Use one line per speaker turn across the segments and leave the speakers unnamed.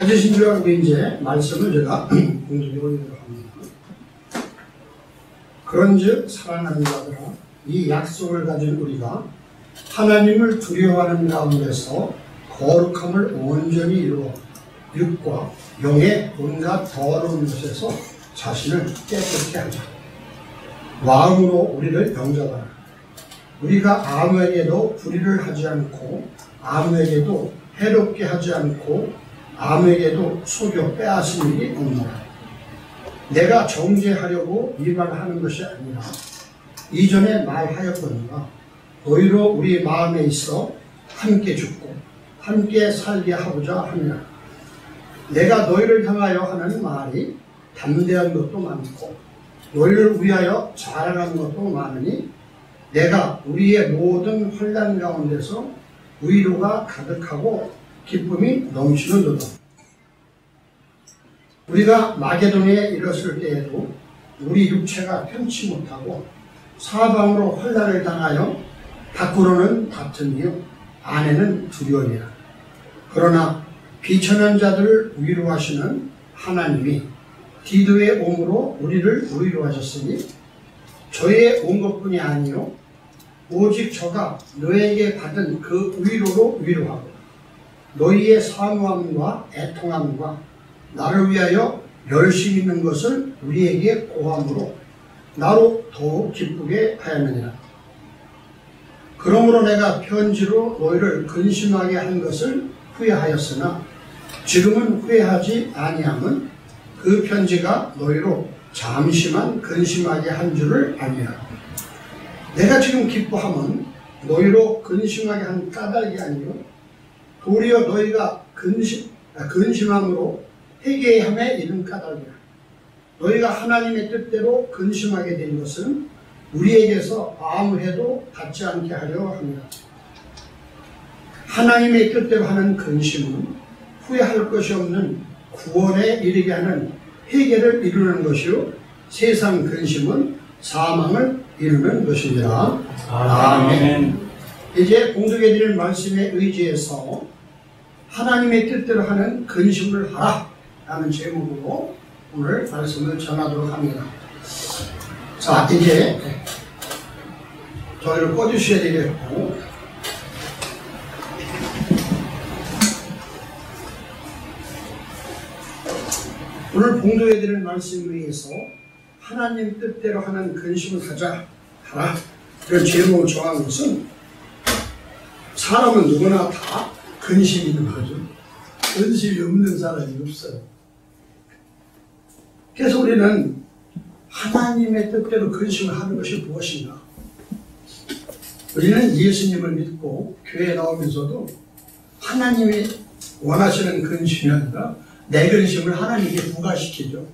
가지신 줄 알고 이제 말씀을 제가 공중에 올리도록 합니다. 그런즉 사랑하는 자들아, 이 약속을 가진 우리가 하나님을 두려워하는 가운데서 거룩함을 온전히 이루어 육과 영의 온갖 더러운 것에서 자신을 깨끗게 하자. 마음으로 우리를 영접하라. 우리가 아무에게도 불의를 하지 않고 아무에게도 해롭게 하지 않고 아무에게도 속여 빼앗은 일이 없노라. 내가 정죄하려고 이 말을 하는 것이 아니라 이전에 말하였거니와 너희로 우리 마음에 있어 함께 죽고 함께 살게 하고자 하느라. 내가 너희를 향하여 하는 말이 담대한 것도 많고 너희를 위하여 자랑하는 것도 많으니 내가 우리의 모든 혼란 가운데서 위로가 가득하고 기쁨이 넘치는도다. 우리가 마게도니아에 이르렀을 때에도 우리 육체가 편치 못하고 사방으로 혼란을 당하여 밖으로는 다툼이요 안에는 두려움이라. 그러나 비천한 자들을 위로하시는 하나님이 디도의 옴으로 우리를 위로하셨으니 저의 온 것뿐이 아니요 오직 저가 너에게 받은 그 위로로 위로하고 너희의 사모함과 애통함과 나를 위하여 열심 있는 것을 우리에게 고함으로 나로 더욱 기쁘게 하였느니라. 그러므로 내가 편지로 너희를 근심하게 한 것을 후회하였으나 지금은 후회하지 아니함은 그 편지가 너희로 잠시만 근심하게 한 줄을 알미라. 내가 지금 기뻐함은 너희로 근심하게 한 까닭이 아니요 도리어 너희가 근심함으로 회개함에 이른 까닭이라. 너희가 하나님의 뜻대로 근심하게 된 것은 우리에게서 아무 해도 받지 않게 하려 합니다. 하나님의 뜻대로 하는 근심은 후회할 것이 없는 구원에 이르게 하는 회개를 이루는 것이요 세상 근심은 사망을 이루는 것입니다. 아멘. 이제 공독해 드릴 말씀에 의지해서 하나님의 뜻대로 하는 근심을 하라 라는 제목으로 오늘 말씀을 전하도록 합니다. 자, 이제 저희를 꺼주셔야 되겠고 오늘 공독해 드릴 말씀에 의해서 하나님 뜻대로 하는 근심을 하라 이런 제목을 정한 것은 사람은 누구나 다 근심이 있는 거죠. 근심이 없는 사람이 없어요. 그래서 우리는 하나님의 뜻대로 근심을 하는 것이 무엇인가? 우리는 예수님을 믿고 교회에 나오면서도 하나님이 원하시는 근심이 아니라 내 근심을 하나님께 부과시키죠.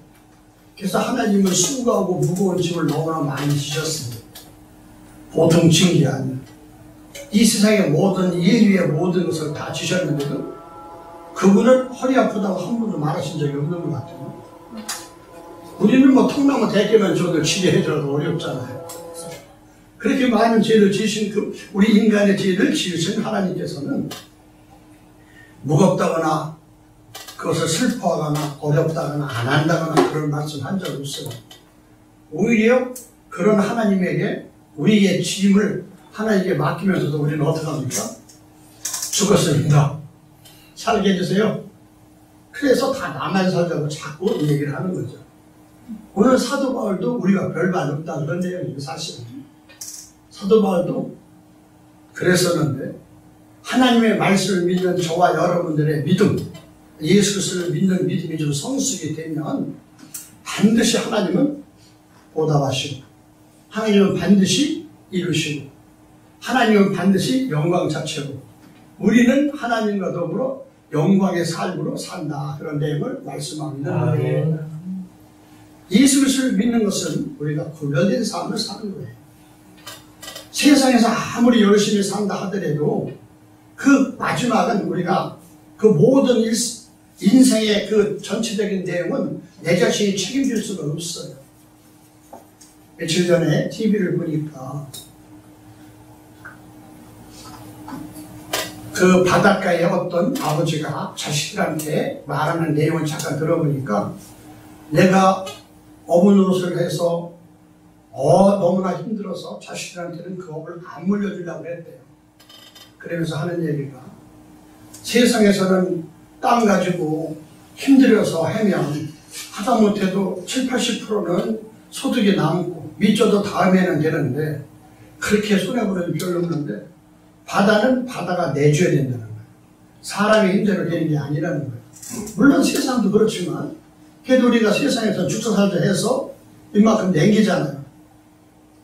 그래서 하나님은 수고하고 무거운 짐을 너무나 많이 지셨습니다. 보통 진 게 아니에요. 이 세상의 모든 인류의 모든 것을 다 지셨는데도 그분은 허리 아프다고 한 번도 말하신 적이 없는 것 같아요. 우리는 뭐 통나무 대개만 줘도 치료해줘도 어렵잖아요. 그렇게 많은 죄를 지으신 우리 인간의 죄를 지으신 하나님께서는 무겁다거나 그것을 슬퍼하거나 어렵다거나 안 한다거나 그런 말씀 한 적 없어요. 오히려 그런 하나님에게 우리의 짐을 하나님께 맡기면서도 우리는 어떻게 합니까? 죽었습니다. 살게 해주세요. 그래서 다 나만 살자고 자꾸 얘기를 하는 거죠. 오늘 사도 바울도 우리가 별반 없다는 그런 내용이 사실은. 사도 바울도 그랬었는데 하나님의 말씀을 믿는 저와 여러분들의 믿음, 예수 그리스도를 믿는 믿음이 좀 성숙이 되면 반드시 하나님은 보답하시고 하나님은 반드시 이루시고 하나님은 반드시 영광 자체고 우리는 하나님과 더불어 영광의 삶으로 산다. 그런 내용을 말씀하고 있는 거예요. 예수 그리스도를 믿는 것은 우리가 구별된 삶을 사는 거예요. 세상에서 아무리 열심히 산다 하더라도 그 마지막은 우리가 그 모든 인생의 그 전체적인 내용은 내 자신이 책임질 수가 없어요. 며칠 전에 TV를 보니까 그 바닷가에 어떤 아버지가 자식들한테 말하는 내용을 잠깐 들어보니까 내가 어부 노릇을 해서 너무나 힘들어서 자식들한테는 그 업을 안 물려주려고 했대요. 그러면서 하는 얘기가 세상에서는 땅 가지고 힘들어서 하면 하다못해도 70~80%는 소득이 남고 밑줘도 다음에는 되는데 그렇게 손해보는 별로 없는데 바다는 바다가 내줘야 된다는 거예요. 사람이 힘대로 되는 게 아니라는 거예요. 물론 세상도 그렇지만 그래도 우리가 세상에서 죽서 살자 해서 이만큼 남기잖아요.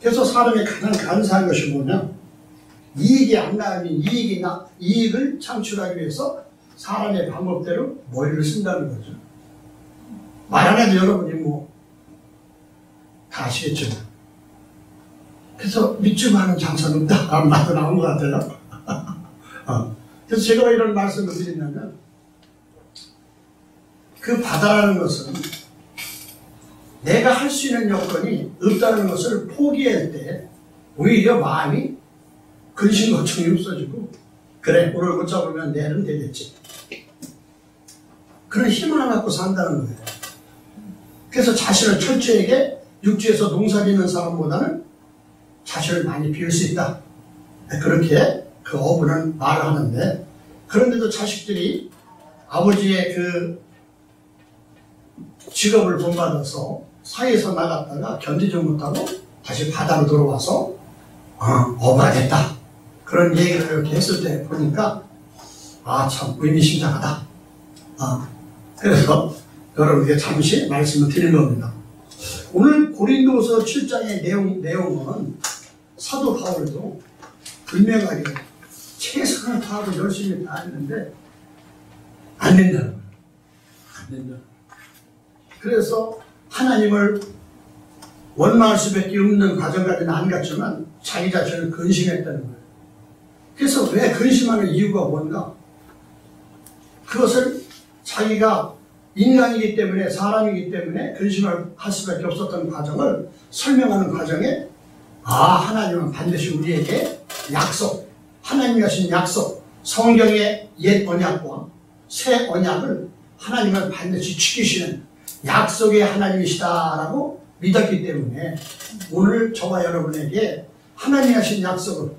그래서 사람이 가장 간사한 것이 뭐냐? 이익이 안 나면 이익을 창출하기 위해서 사람의 방법대로 머리를 쓴다는 거죠. 말 안 해도 여러분이 다 아시겠죠. 그래서 믿지 않은 장사는 없다. 그런 말도 나온 것 같아요. 그래서 제가 이런 말씀을 드리냐면 그 바다라는 것은 내가 할 수 있는 여건이 없다는 것을 포기할 때 오히려 마음이 근심 걱정이 없어지고 그래 오늘 못 잡으면 내일은 되겠지. 그런 힘을 갖고 산다는 거예요. 그래서 자신을 철저하게 육지에서 농사 짓는 사람보다는 자신을 많이 비울 수 있다. 그렇게 그 어부는 말을 하는데 그런데도 자식들이 아버지의 그 직업을 본받아서 사회에서 나갔다가 견디지 못하고 다시 바다로 들어와서 어부가 됐다. 그런 얘기를 이렇게 했을 때 보니까 참 의미심장하다. 그래서 여러분에게 잠시 말씀을 드린 겁니다. 오늘 고린도서 7장의 내용은 사도 바울도 분명하게 최선을 다하고 열심히 다 했는데 안 된다는 거예요. 안 된다. 그래서 하나님을 원망할 수밖에 없는 과정까지는 안 갔지만 자기 자신을 근심했다는 거예요. 그래서 왜 근심하는 이유가 뭔가? 그것을 자기가 인간이기 때문에 사람이기 때문에 근심을 할 수밖에 없었던 과정을 설명하는 과정에 하나님은 반드시 우리에게 약속, 하나님이 하신 약속, 성경의 옛 언약과 새 언약을 하나님은 반드시 지키시는 약속의 하나님이시다라고 믿었기 때문에 오늘 저와 여러분에게 하나님이 하신 약속을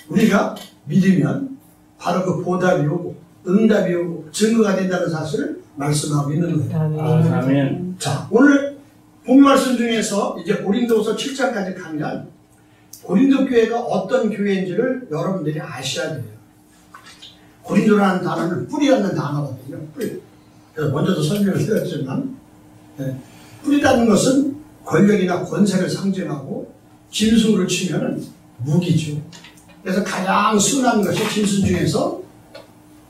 우리가 믿으면 바로 그 보답이 오고 응답이 오고 증거가 된다는 사실을 말씀하고 있는 거예요.
아멘.
자, 오늘 본 말씀 중에서 이제 고린도서 7장까지 가면 고린도 교회가 어떤 교회인지를 여러분들이 아셔야 돼요. 고린도라는 단어는 뿌리라는 단어거든요. 뿌리. 그래서 먼저도 설명을 드렸지만 뿌리라는 것은 권력이나 권세를 상징하고 짐승으로 치면 무기죠. 그래서 가장 순한 것이 짐승 중에서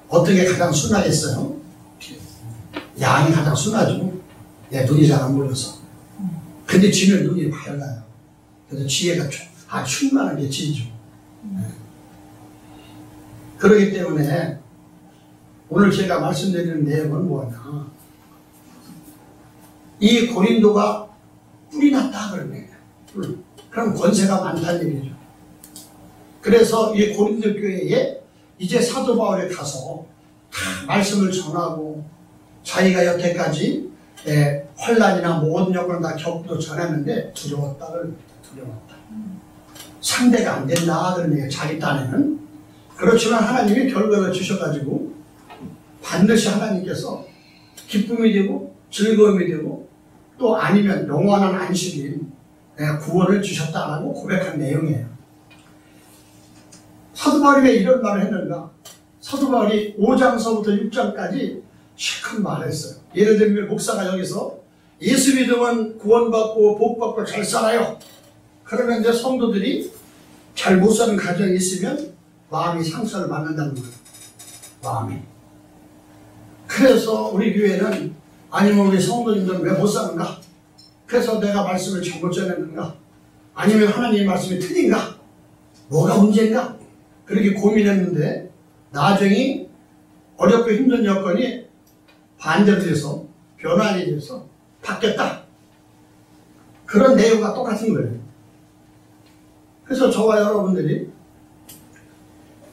어떤 게 가장 순하겠어요? 양이 가장 순하죠. 눈이 잘 안 보여서. 근데 쥐는 눈이 밝아요. 그래서 지혜가 충만한 게 쥐죠. 그렇기 때문에 오늘 제가 말씀드리는 내용은 뭐냐? 이 고린도가 뿔이 났다 그런 얘기예요. 그럼 권세가 많다는 얘기죠. 그래서 이 고린도 교회에 이제 사도 바울이 가서 다 말씀을 전하고 자기가 여태까지 환난이나 모든 여건을 다 겪고 전했는데 두려웠다. 상대가 안 된다 그런 얘기예요. 자기 딴에는. 그렇지만 하나님이 결과를 주셔가지고 반드시 하나님께서 기쁨이 되고 즐거움이 되고 또 아니면 영원한 안식인 구원을 주셨다라고 고백한 내용이에요. 사도 바울이 왜 이런 말을 했는가? 사도 바울이 5장서부터 6장까지 실컷 말했어요. 예를 들면 목사가 여기서 예수 믿으면 구원받고 복받고 잘 살아요. 그러면 이제 성도들이 잘 못 사는 가정이 있으면 마음이 상처를 받는다는 거예요. 마음이. 그래서 우리 교회는 아니면 우리 성도님들은 왜 못 사는가? 그래서 내가 말씀을 잘못 전했는가? 아니면 하나님의 말씀이 틀린가? 뭐가 문제인가? 그렇게 고민했는데 나중에 어렵고 힘든 여건이 반대로 돼서 변화하게 돼서 바뀌었다. 그런 내용과 똑같은 거예요. 그래서 저와 여러분들이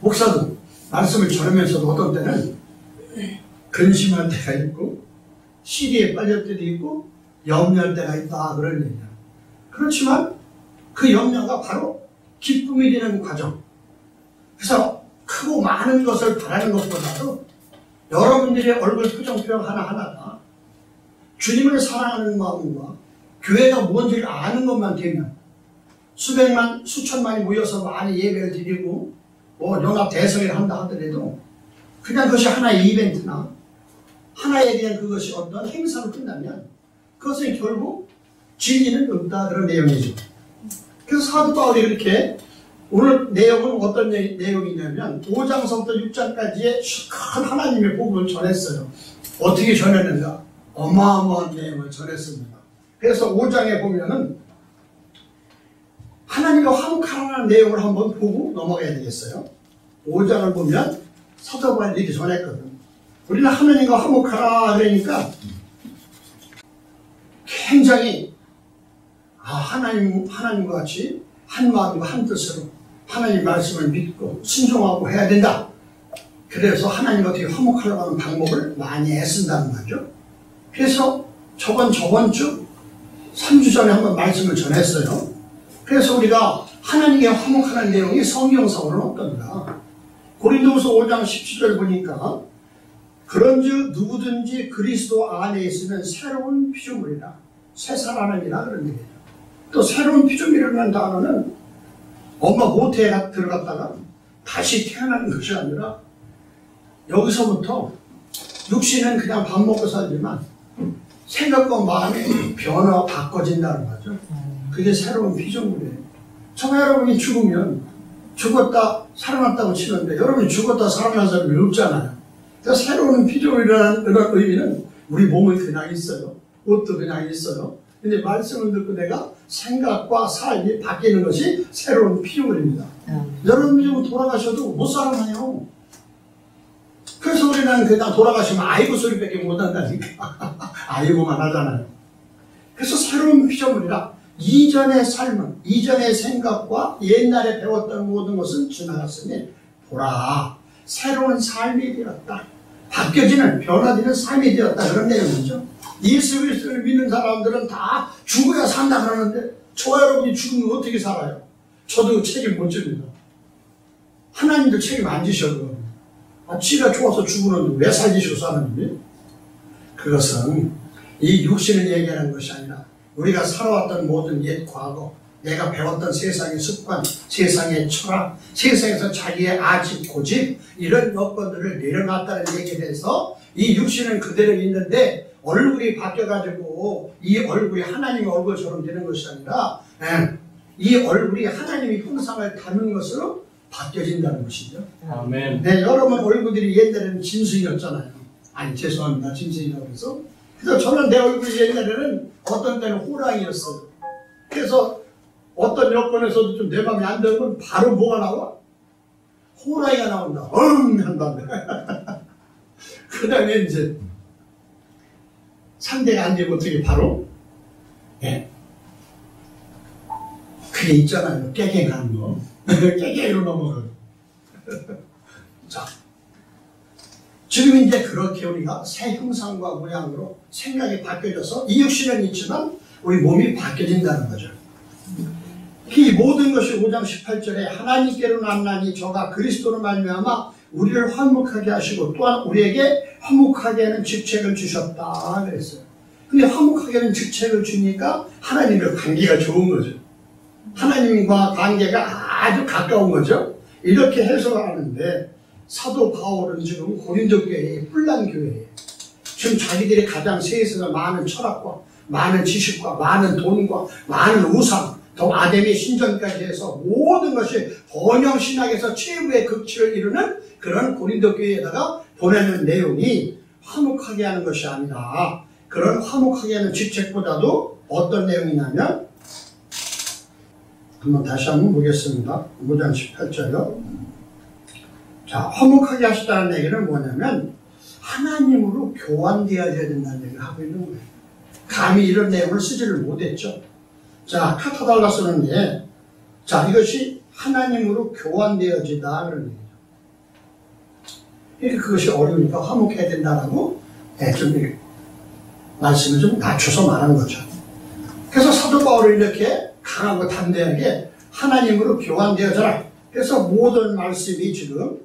목사도 말씀을 전하면서도 어떤 때는 근심할 때가 있고 시리에 빠질 때도 있고 염려할 때가 있다 그런 얘기야. 그렇지만 그 염려가 바로 기쁨이 되는 과정. 그래서 크고 많은 것을 바라는 것보다도 여러분들의 얼굴 표정 하나하나가 주님을 사랑하는 마음과 교회가 뭔지를 아는 것만 되면 수백만, 수천만이 모여서 많이 예배를 드리고 뭐 연합 대성회를 한다 하더라도 그냥 그것이 하나의 이벤트나 하나에 대한 그것이 어떤 행사로 끝나면 그것은 결국 진리는 없다 그런 내용이죠. 그래서 사도 바울이 그렇게 오늘 내용은 어떤 내용이냐면 5장서부터 6장까지의 큰 하나님의 복음을 전했어요. 어떻게 전했는가? 어마어마한 내용을 전했습니다. 그래서 5장에 보면은 하나님과 화목하라는 내용을 한번 보고 넘어가야 되겠어요. 5장을 보면 사도 바울이 이렇게 전했거든. 우리는 하나님과 화목하라 그러니까 굉장히 하나님과 같이 한 마음과 한 뜻으로 하나님 말씀을 믿고 순종하고 해야 된다. 그래서 하나님과 어떻게 화목하려고 하는 방법을 많이 애쓴다는 거죠. 그래서 저번 주 3주 전에 한번 말씀을 전했어요. 그래서 우리가 하나님께 화목하는 내용이 성경상으로는 어떤가? 고린도후서 5장 17절 보니까 그런즉 누구든지 그리스도 안에 있으면 새로운 피조물이라 새 사람이라 그런 얘기예요. 또 새로운 피조물이라는 단어는 엄마 모태에 들어갔다가 다시 태어나는 것이 아니라 여기서부터 육신은 그냥 밥 먹고 살지만 생각과 마음이 변화 바꿔진다는 거죠. 그게 새로운 피조물이에요. 정말 여러분이 죽으면 죽었다 살아났다고 치는데 여러분이 죽었다 살아난 사람이 없잖아요. 그래서 새로운 피조물이라는 그런 의미는 우리 몸은 그냥 있어요. 옷도 그냥 있어요. 근데 말씀을 듣고 내가 생각과 삶이 바뀌는 것이 새로운 피조물입니다. 여러분이 좀 돌아가셔도 못 살아나요. 그래서 우리는 그냥 돌아가시면 아이고 소리밖에 못한다니까. 아이고만 하잖아요. 그래서 새로운 피조물이라 이전의 삶은, 이전의 생각과 옛날에 배웠던 모든 것은 지나갔으니 보라, 새로운 삶이 되었다. 바뀌어지는, 변화되는 삶이 되었다. 그런 내용이죠. 예수 그리스도를 믿는 사람들은 다 죽어야 산다 그러는데 저와 여러분이 죽으면 어떻게 살아요? 저도 책임 못 집니다. 하나님도 책임 안 지셔도 지가 좋아서 죽으는데 왜 살지시고 사는지? 그것은 이 육신을 얘기하는 것이 아니라 우리가 살아왔던 모든 옛 과거, 내가 배웠던 세상의 습관, 세상의 철학, 세상에서 자기의 아집, 고집 이런 여건들을 내려놨다는 얘기에 대해서 이 육신은 그대로 있는데 얼굴이 바뀌어가지고 이 얼굴이 하나님의 얼굴처럼 되는 것이 아니라 이 얼굴이 하나님의 형상을 닮은 것으로 바뀌어진다는 것이죠.
아멘.
네, 여러분 얼굴들이 옛날에는 짐승이었잖아요. 아니 죄송합니다. 짐승이라고 해서. 그래서 저는 내 얼굴이 옛날에는 어떤 때는 호랑이였어요. 그래서 어떤 여건에서도 좀 내 맘에 안 들면 바로 뭐가 나와? 호랑이가 나온다. 한다. 그 다음에 이제 상대가 안 되면 어떻게 바로? 예. 그게 있잖아요. 깨갱하는 거. 깨갱으로 넘어가요. 자. 지금 이제 그렇게 우리가 새 형상과 모양으로 생각이 바뀌어져서 이 육신은 있지만 우리 몸이 바뀌어진다는 거죠. 이 모든 것이 5장 18절에 하나님께로 났나니 저가 그리스도로 말미암아 우리를 화목하게 하시고 또한 우리에게 화목하게 하는 직책을 주셨다 그랬어요. 근데 화목하게 하는 직책을 주니까 하나님과 관계가 좋은 거죠. 하나님과 관계가 아주 가까운 거죠. 이렇게 해석하는데 사도 바울은 지금 고린도 교회의 뿔난 교회예요. 지금 자기들이 가장 세상에서 많은 철학과 많은 지식과 많은 돈과 많은 우상, 또 아담의 신전까지 해서 모든 것이 번영신학에서 최고의 극치를 이루는 그런 고린도 교회에다가 보내는 내용이 화목하게 하는 것이 아니라 그런 화목하게 하는 직책보다도 어떤 내용이냐면 한번 다시 한번 보겠습니다. 5장 18절요. 자, 화목하게 하시다는 얘기는 뭐냐면 하나님으로 교환되어야 된다는 얘기를 하고 있는 거예요. 감히 이런 내용을 쓰지를 못했죠. 자, 카타달라 쓰는데 자, 이것이 하나님으로 교환되어지다 그런 얘기죠. 그것이 어려우니까 화목해야 된다라고 좀 말씀을 좀 낮춰서 말하는 거죠. 그래서 사도 바울은 이렇게 강하고 담대하게 하나님으로 교환되어져라. 그래서 모든 말씀이 지금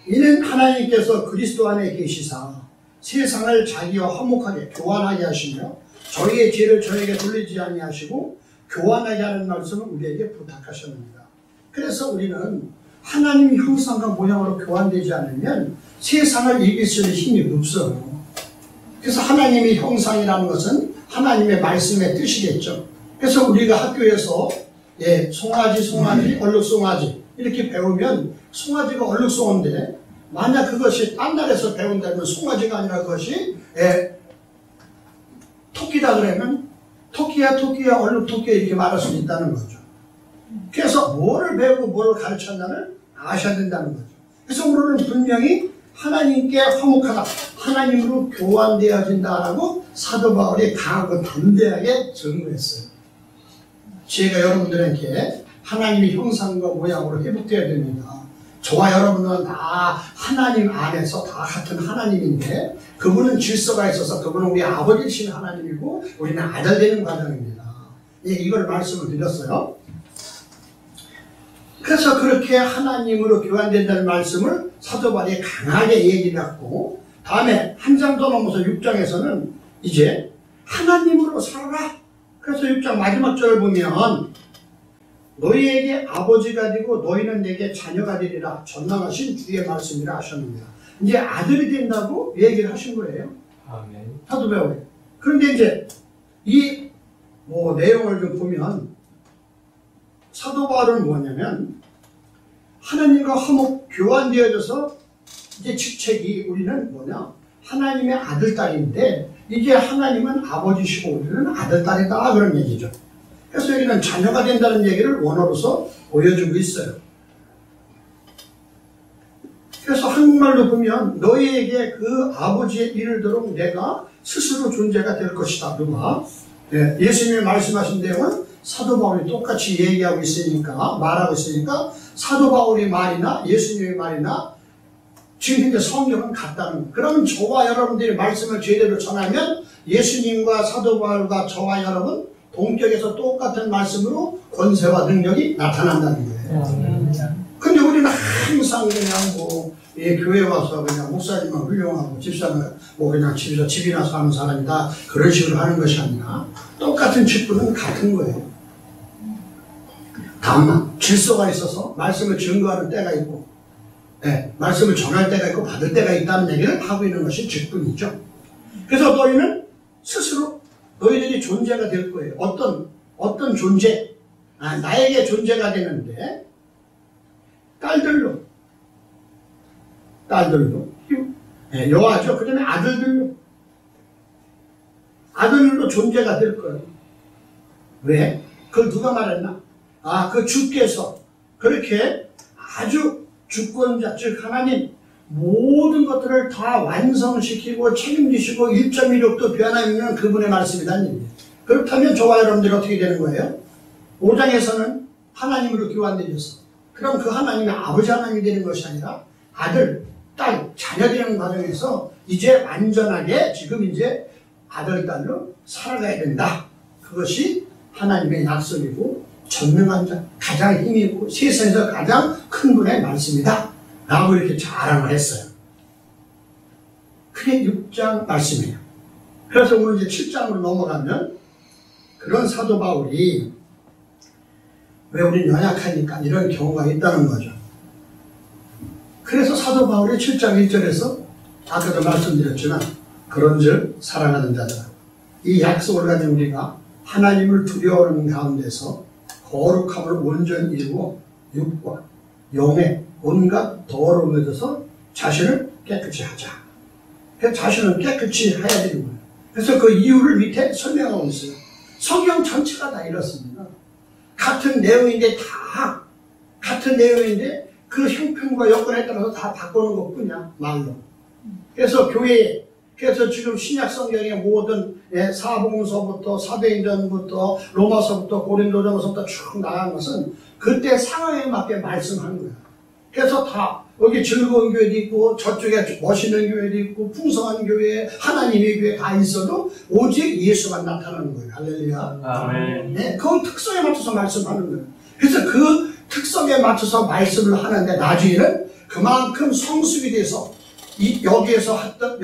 이는 하나님께서 그리스도 안에 계시사 세상을 자기와 화목하게 교환하게 하시며 저희의 죄를 저에게 돌리지 아니하시고 교환하게 하는 말씀을 우리에게 부탁하셨습니다. 그래서 우리는 하나님 형상과 모양으로 교환되지 않으면 세상을 이길 수 있는 힘이 없어요. 그래서 하나님의 형상이라는 것은 하나님의 말씀의 뜻이겠죠. 그래서 우리가 학교에서 송아지, 얼룩송아지 이렇게 배우면 송아지가 얼룩송인데 만약 그것이 딴 나라에서 배운다면 송아지가 아니라 그것이 토끼다 그러면 토끼야 얼룩토끼야 이렇게 말할 수 있다는 거죠. 그래서 뭐를 배우고 뭐를 가르쳤나를 아셔야 된다는 거죠. 그래서 우리는 분명히 하나님께 화목하다, 하나님으로 교환되어진다라고 사도 바울이 강하고 담대하게 증거했어요. 제가 여러분들에게 하나님의 형상과 모양으로 회복되어야 됩니다. 저와 여러분은 다 하나님 안에서 다 같은 하나님인데 그분은 질서가 있어서 그분은 우리 아버지이신 하나님이고 우리는 아들 되는 과정입니다. 이걸 말씀을 드렸어요. 그래서 그렇게 하나님으로 교환된다는 말씀을 사도 바울이 강하게 얘기를 했고 다음에 한 장 더 넘어서 6장에서는 이제 하나님으로 살아라. 그래서 6장 마지막 절을 보면 너희에게 아버지가 되고 너희는 내게 자녀가 되리라 전능하신 주의 말씀이라 하셨습니다. 이제 아들이 된다고 얘기를 하신 거예요.
아멘.
사도 바울이. 그런데 이제 이 내용을 좀 보면 사도 바울은 뭐냐면 하나님과 화목 교환되어져서 이제 직책이 우리는 뭐냐 하나님의 아들 딸인데 이제 하나님은 아버지시고 우리는 아들 딸이다 그런 얘기죠. 그래서 여기는 자녀가 된다는 얘기를 원어로서 보여주고 있어요. 그래서 한국말로 보면 너희에게 그 아버지의 일을 들어 내가 스스로 존재가 될 것이다. 누가? 예수님이 말씀하신 내용은 사도 바울이 똑같이 얘기하고 있으니까 말하고 있으니까 사도 바울의 말이나 예수님의 말이나 지금 현재 성경은 같다는 거예요. 그럼 저와 여러분들이 말씀을 제대로 전하면 예수님과 사도 바울과 저와 여러분 동격에서 똑같은 말씀으로 권세와 능력이 나타난다는 거예요. 근데 우리는 항상 그냥 교회 와서 그냥 목사님은 훌륭하고 집사는 그냥 집이나 사는 사람이다 그런 식으로 하는 것이 아니라 똑같은 직분은 같은 거예요. 다만 질서가 있어서 말씀을 증거하는 때가 있고 말씀을 전할 때가 있고 받을 때가 있다는 얘기를 하고 있는 것이 직분이죠. 그래서 너희는 스스로 너희들이 존재가 될 거예요. 어떤 존재 나에게 존재가 되는데 딸들로 여아죠. 그 다음에 아들들로 존재가 될 거예요. 왜? 그걸 누가 말했나? 그 주께서 그렇게 아주 주권자 즉 하나님 모든 것들을 다 완성시키고 책임지시고 1.16도 변함없는 그분의 말씀이라는 얘기예요. 그렇다면 저와 여러분들이 어떻게 되는 거예요? 5장에서는 하나님으로 교환되셔서 그럼 그 하나님이 아버지 하나님이 되는 것이 아니라 아들, 딸, 자녀 되는 과정에서 이제 완전하게 지금 이제 아들, 딸로 살아가야 된다. 그것이 하나님의 약속이고 전능한 자, 가장 힘이 있고 세상에서 가장 큰 분의 말씀이다. 라고 이렇게 자랑을 했어요. 그게 6장 말씀이에요. 그래서 오늘 이제 7장으로 넘어가면 그런 사도 바울이 왜 우리는 연약하니까 이런 경우가 있다는 거죠. 그래서 사도 바울이 7장 1절에서 아까도 말씀드렸지만 그런즉 사랑하는 자들아 이 약속을 가진 우리가 하나님을 두려워하는 가운데서 거룩함을 온전히 이루고 육과 영의 온갖 더러움에 대해서 자신을 깨끗이 하자. 그래서 자신을 깨끗이 해야 되는 거예요. 그래서 그 이유를 밑에 설명하고 있어요. 성경 전체가 다 이렇습니다. 같은 내용인데 다 같은 내용인데 그 형편과 여건에 따라서 다 바꾸는 것뿐이야 말로. 그래서 교회에 그래서 지금 신약 성경의 모든 사복음서부터 사도행전부터 로마서부터 고린도전서부터 쭉 나간 것은 그때 상황에 맞게 말씀하는 거야. 그래서 다 여기 즐거운 교회도 있고 저쪽에 멋있는 교회도 있고 풍성한 교회, 하나님의 교회 다 있어도 오직 예수만 나타나는 거예요. 할렐루야.
아멘.
네, 그 특성에 맞춰서 말씀하는 거예요. 그래서 그 특성에 맞춰서 말씀을 하는데 나중에는 그만큼 성숙이 돼서 여기에서 했던,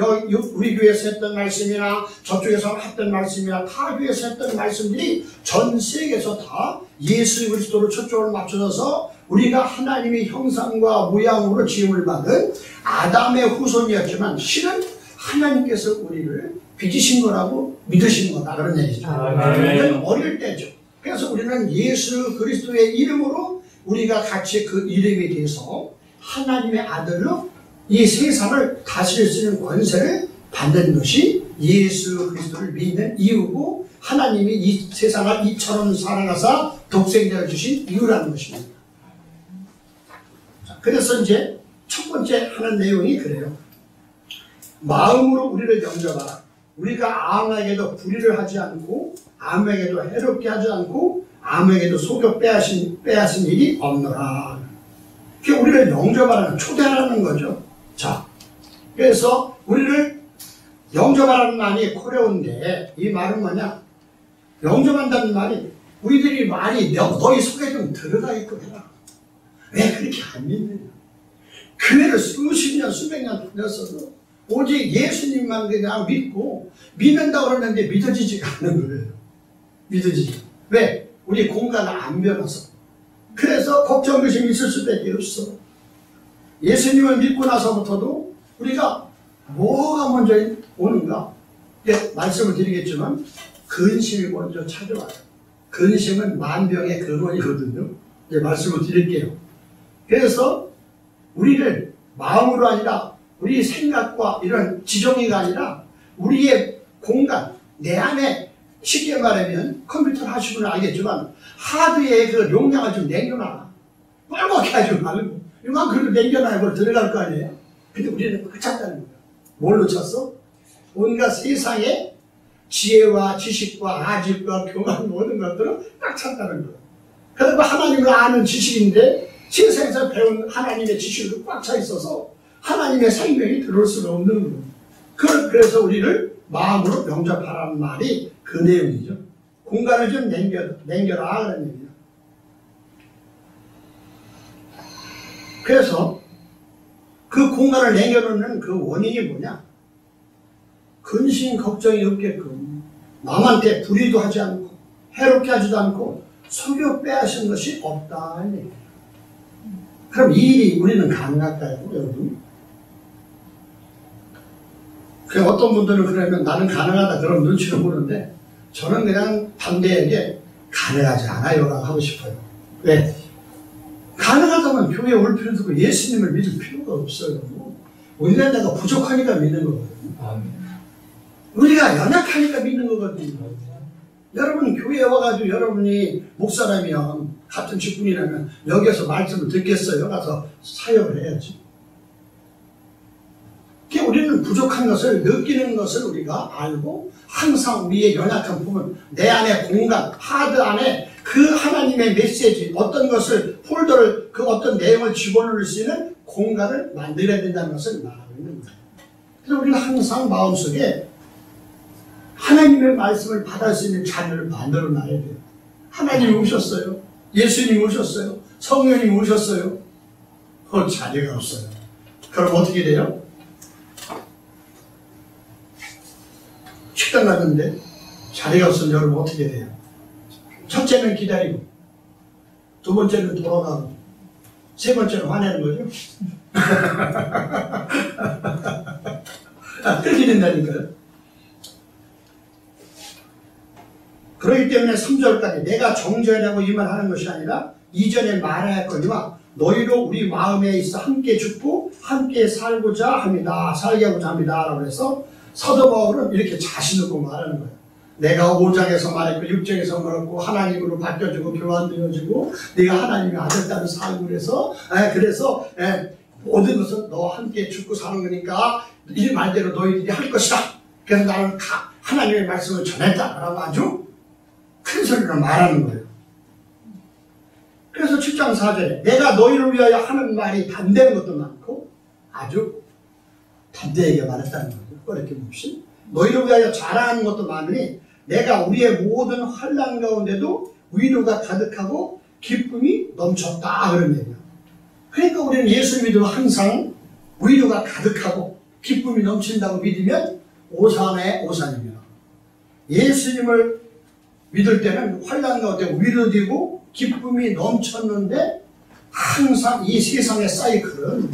우리 교회에서 했던 말씀이나 저쪽에서 했던 말씀이나 타 교회에서 했던 말씀들이 전 세계에서 다 예수 그리스도로 초점을 맞춰서 우리가 하나님의 형상과 모양으로 지음을 받은 아담의 후손이었지만 실은 하나님께서 우리를 빚으신 거라고 믿으신 거다 그런 얘기죠. 그건 어릴 때죠. 그래서 우리는 예수 그리스도의 이름으로 우리가 같이 그 이름에 대해서 하나님의 아들로 이 세상을 다스릴 수 있는 권세를 받는 것이 예수 그리스도를 믿는 이유고 하나님이 이 세상을 이처럼 사랑하사 독생자를 주신 이유라는 것입니다. 그래서 이제 첫 번째 하는 내용이 그래요. 마음으로 우리를 영접하라. 우리가 아무에게도 불의를 하지 않고 아무에게도 해롭게 하지 않고 아무에게도 속여 빼앗은 일이 없노라. 그게 우리를 영접하라는 초대하라는 거죠. 자, 그래서 우리를 영접하라는 말이 코레온데 이 말은 뭐냐? 영접한다는 말이 우리들이 말이 너희 속에 좀 들어가 있고 해라. 왜 그렇게 안 믿느냐? 교회를 수십 년, 수백 년 다녔어도 오직 예수님만 그냥 믿고 믿는다고 그러는데 믿어지지가 않는 거예요. 믿어지지. 왜? 우리 공간을 안 변해서. 그래서 걱정, 의심이 있을 수밖에 없어. 예수님을 믿고 나서부터도 우리가 뭐가 먼저 오는가? 말씀을 드리겠지만 근심이 먼저 찾아와요. 근심은 만병의 근원이거든요. 말씀을 드릴게요. 그래서 우리를 마음으로 아니라 우리 생각과 이런 지정의가 아니라 우리의 공간, 내 안에 쉽게 말하면 컴퓨터를 하시면 알겠지만 하드의 그 용량을 좀 남겨놔라. 뻘겋게 하지 말고 이만큼 남겨놔야 그걸 들어갈 거 아니에요. 근데 우리는 꽉 찼다는 거예요. 뭘로 찼어? 온갖 세상의 지혜와 지식과 아집과 교만 모든 것들은 꽉 찼다는 거예요. 그리고 하나님을 아는 지식인데 세상에서 배운 하나님의 지식으로 꽉 차 있어서 하나님의 생명이 들어올 수가 없는 거예요. 그래서 우리를 마음으로 영접하라는 말이 그 내용이죠. 공간을 좀 남겨라 그런 얘기예요. 그래서 그 공간을 남겨놓는 그 원인이 뭐냐? 근심 걱정이 없게끔 남한테 불의도 하지 않고 해롭게 하지도 않고 속여 빼앗은 것이 없다 이 얘기예요. 그럼 이 일이 우리는 가능할까요, 여러분? 어떤 분들은 그러면 나는 가능하다 그런 눈치를 보는데 저는 그냥 반대에게 가능하지 않아요라고 하고 싶어요. 왜? 가능하다면 교회에 올 필요도 없고 예수님을 믿을 필요가 없어요. 우리가 내가 부족하니까 믿는 거거든요. 우리가 연약하니까 믿는 거거든요. 여러분 교회에 와가지고 여러분이 목사라면 같은 직분이라면 여기서 말씀을 듣겠어요? 가서 사역을 해야지. 우리는 부족한 것을 느끼는 것을 우리가 알고 항상 우리의 연약한 부분, 내 안의 공간, 하드 안에 그 하나님의 메시지, 어떤 것을 폴더를 그 어떤 내용을 집어넣을 수 있는 공간을 만들어야 된다는 것을 말하고 있는 거예요. 그래서 우리는 항상 마음속에 하나님의 말씀을 받을 수 있는 자리를 만들어 놔야 돼요. 하나님이 오셨어요. 예수님이 오셨어요. 성령님이 오셨어요. 그 자리가 없어요. 그럼 어떻게 돼요? 식당 갔는데 자리가 없으면 여러분 어떻게 돼요? 첫째는 기다리고, 두 번째는 돌아가고, 세 번째는 화내는 거죠. 그렇게 된다니까요. 그렇기 때문에 3절까지 내가 정죄하려고 이 말 하는 것이 아니라 이전에 말하였거니와 너희로 우리 마음에 있어 함께 죽고 함께 살고자 합니다. 살게 하고자 합니다. 라고 해서 사도 바울은 이렇게 자신 있고 말하는 거예요. 내가 5장에서 말했고 6장에서 말했고 하나님으로 바뀌어지고 교환되어지고 네가 하나님의 아들 딸을 살고 그래서 모든 것은 너와 함께 죽고 사는 거니까 이 말대로 너희들이 할 것이다. 그래서 나는 하나님의 말씀을 전했다 라고 아주 큰 소리로 말하는 거예요. 그래서 7장 4절에 내가 너희를 위하여 하는 말이 단대한 것도 많고 아주 단대하게 말했다는 거죠. 어렵게 봅시. 너희를 위하여 자랑하는 것도 많으니 내가 우리의 모든 환난 가운데도 위로가 가득하고 기쁨이 넘쳤다 그런 얘기예요. 그러니까 우리는 예수 믿으면 항상 위로가 가득하고 기쁨이 넘친다고 믿으면 오산의 오산입니다. 예수님을 믿을 때는 환난 가운데 위로되고 기쁨이 넘쳤는데 항상 이 세상의 사이클은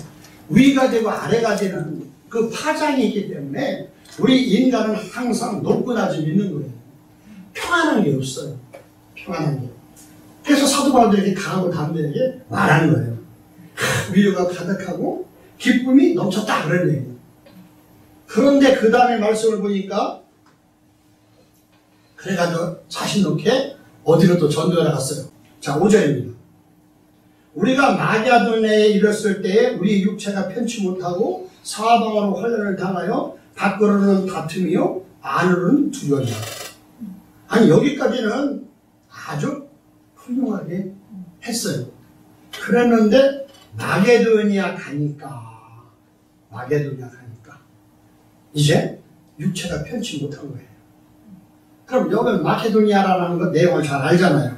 위가 되고 아래가 되는 그 파장이 있기 때문에 우리 인간은 항상 높고 낮음이 있는 거예요. 평안한 게 없어요. 평안한 게. 그래서 사도 바울도 이렇게 강하고 담대하게 말하는 거예요. 위로가 가득하고 기쁨이 넘쳤다 그런 얘기예요. 그런데 그 다음에 말씀을 보니까 그래가지고 자신 놓게 어디로 또 전도를 갔어요. 자, 5절입니다. 우리가 마게도냐에 이르렀을 때에 우리 육체가 편치 못하고 사방으로 환난을 당하여 밖으로는 다툼이요 안으로는 두려움이다. 아니 여기까지는 아주 훌륭하게 했어요. 그랬는데 마게도냐 가니까 이제 육체가 편치 못한 거예요. 그럼 여기 마게도냐라는 거 내용을 잘 알잖아요.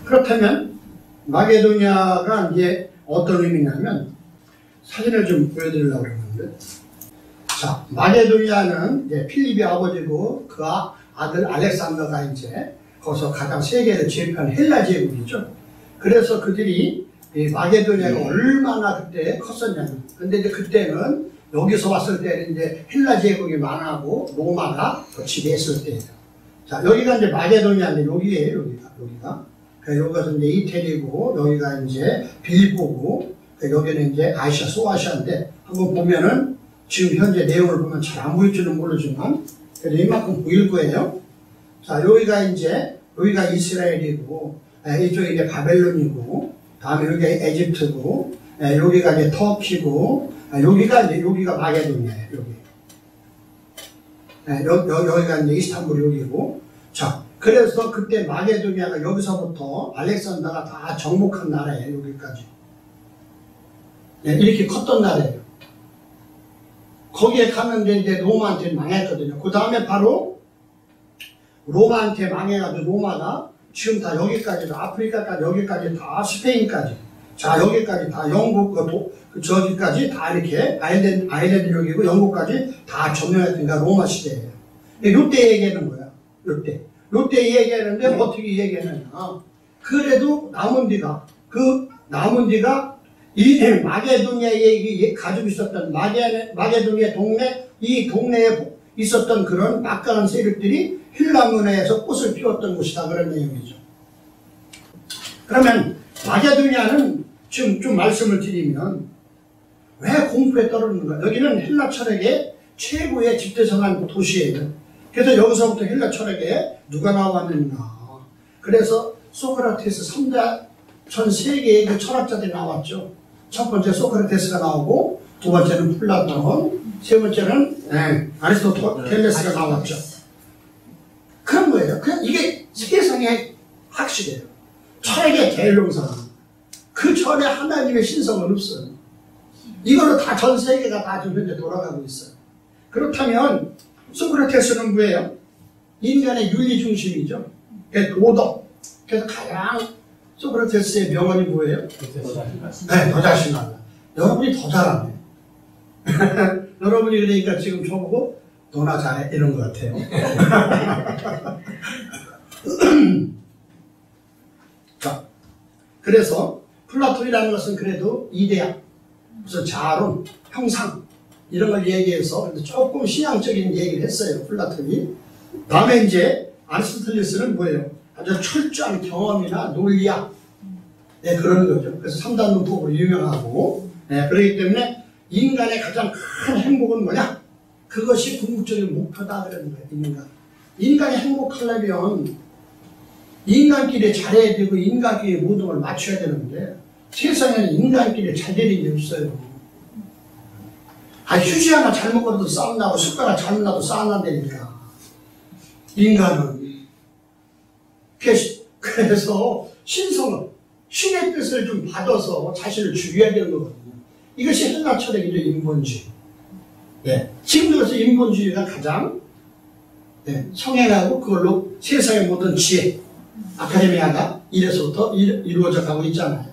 그렇다면 마게도냐가 이제 어떤 의미냐면 사진을 좀 보여드리려고 그러는데, 자, 마게도냐는 이제 필립의 아버지고 그 아들 알렉산더가 이제 거기서 가장 세계를 제패한 헬라 제국이죠. 그래서 그들이 이 마게도냐가 얼마나 그때 컸었냐면, 근데 이제 그때는 여기서 왔을 때는 이제 헬라 제국이 망하고 로마가 지배했을 때예요. 자, 여기가 이제 마게도냐인데 여기에요, 여기가. 여기가 이제 이태리고 여기가 이제 빌립보고 여기는 이제 아시아 소아시아인데 한번 보면은 지금 현재 내용을 보면 잘 안 보일 줄은 모르지만 그래도 이만큼 보일 거예요. 자, 여기가 이스라엘이고 이쪽이 이제 바벨론이고 다음에 여기가 에집트고 여기가 이제 터키고 여기가 마게도냐예요. 여기가 이제 이스탄불 여기고. 자, 그래서 그때 마게도냐가 여기서부터 알렉산더가 다 정복한 나라예요. 여기까지. 이렇게 컸던 나라예요. 거기에 갔는데 이제 로마한테 망했거든요. 그 다음에 바로 로마한테 망해가지고 로마가 지금 다 여기까지, 아프리카까지, 여기까지 다 스페인까지, 자, 여기까지 다 영국, 저기까지 다 이렇게 아일랜드 여기고 영국까지 다 점령했으니까 로마 시대예요. 요때 얘기하는 거야. 요때 얘기하는데 어떻게 얘기하느냐. 그래도 남은 뒤가 이 마게도냐에 가지고 있었던 마게도냐 동네, 이 동네에 있었던 그런 막강한 세력들이 헬라 문화에서 꽃을 피웠던 곳이다 그런 내용이죠. 그러면 마게도냐는 지금 좀 말씀을 드리면 왜 공포에 떨어지는가? 여기는 헬라 철학의 최고의 집대성한 도시예요. 그래서 여기서부터 헬라 철학에 누가 나왔느냐? 그래서 소크라테스 3자 전 세계의 그 철학자들이 나왔죠. 첫 번째 소크라테스가 나오고 두 번째는 플라톤, 세 번째는 아리스토텔레스가 나왔죠. 그런 거예요. 그냥 이게 세상의 학식이에요. 철학의 대명사. 그 전에 하나님의 신성은 없어요. 이걸로 다 전 세계가 다 지금 현재 돌아가고 있어요. 그렇다면 소크라테스는 뭐예요? 인간의 윤리 중심이죠. 도덕. 그래서 가장 소크라테스의 명언이 뭐예요? 네, 더 자신한다. 여러분이 더 잘하네. 여러분이 그러니까 지금 저보고 너나 잘해 이런 것 같아요. 자, 그래서 플라톤이라는 것은 그래도 이데아, 무슨 자론, 형상 이런 걸 얘기해서 조금 신앙적인 얘기를 했어요. 플라톤이. 다음에 이제 아리스토텔레스는 뭐예요? 아주 철저한 경험이나 논리학, 그런 거죠. 그래서 3단 문법으로 유명하고, 그렇기 때문에 인간의 가장 큰 행복은 뭐냐? 그것이 궁극적인 목표다 그러는 거예요. 인간이 행복하려면 인간끼리 잘해야 되고 인간끼리 모든 걸 맞춰야 되는데 세상에는 인간끼리 잘 되는 게 없어요. 휴지 하나 잘못 걸어도 싸움 나고 숟가락 잘못 나도 싸움 난다니까. 인간은 그래서 신성은 신의 뜻을 좀 받아서 자신을 죽여야 되는 거거든요. 이것이 헬라 철학이죠. 인본주의. 네. 지금도 그래서 인본주의가 가장 성행하고 그걸로 세상의 모든 지혜, 아카데미아가 이래서부터 이루어져 가고 있잖아요.